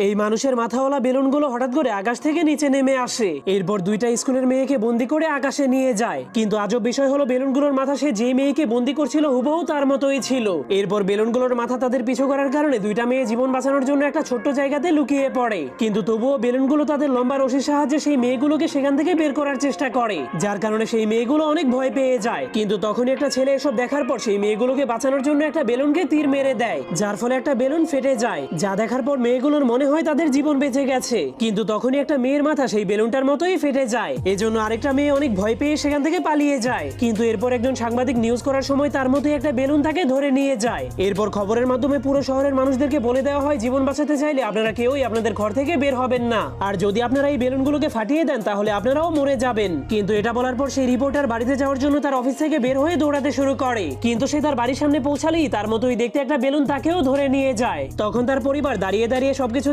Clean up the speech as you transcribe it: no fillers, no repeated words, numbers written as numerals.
এই মানুষের মাথাওয়ালা বেলুনগুলো হঠাৎ করে আকাশ থেকে নিচে নেমে আসে। এরপর দুইটা স্কুলের মেয়েকে বন্দি করে আকাশে নিয়ে যায়। কিন্তু আজব বিষয় হলো বেলুনগুলোর মাথা সে যে মেয়েকে বন্দি করছিল হুবহু তার মতোই ছিল। এরপর বেলুনগুলোর মাথা তাদের পিছু করার কারণে দুইটা মেয়ে জীবন বাঁচানোর জন্য একটা ছোট্ট জায়গাতে লুকিয়ে পড়ে। কিন্তু তবুও বেলুনগুলো তাদের লম্বা রশির সাহায্যে সেই মেয়েগুলোকে সেখান থেকে বের করার চেষ্টা করে, যার কারণে সেই মেয়েগুলো অনেক ভয় পেয়ে যায়। কিন্তু তখনই একটা ছেলে এসব দেখার পর সেই মেয়েগুলোকে বাঁচানোর জন্য একটা বেলুনকে তীর মেরে দেয়, যার ফলে একটা বেলুন ফেটে যায়। যা দেখার পর মেয়েগুলোর মনে হয় তাদের জীবন বেঁচে গেছে। কিন্তু তখনই একটা মেয়ের মাথা সেই বেলুনটার মতোই ফেটে যায়। এজন্য আরেকটা মেয়ে অনেক ভয় পেয়ে সেখান থেকে পালিয়ে যায়। কিন্তু এরপর একজন সাংবাদিক নিউজ করার সময় তার মতোই একটা বেলুন তাকে ধরে নিয়ে যায়। এরপর খবরের মাধ্যমে পুরো শহরের মানুষদেরকে বলে দেওয়া হয় জীবন বাঁচাতে চাইলে আপনারা কেউই আপনাদের ঘর থেকে বের হবেন না, আর যদি আপনারা এই বেলুনগুলোকে ফাটিয়ে দেন তাহলে আপনারাও মরে যাবেন। কিন্তু এটা বলার পর সেই রিপোর্টার বাড়িতে যাওয়ার জন্য তার অফিস থেকে বের হয়ে দৌড়াতে শুরু করে। কিন্তু সে তার বাড়ির সামনে পৌঁছালেই তার মতোই দেখতে একটা বেলুন তাকেও ধরে নিয়ে যায়। তখন তার পরিবার দাঁড়িয়ে দাঁড়িয়ে সবকিছু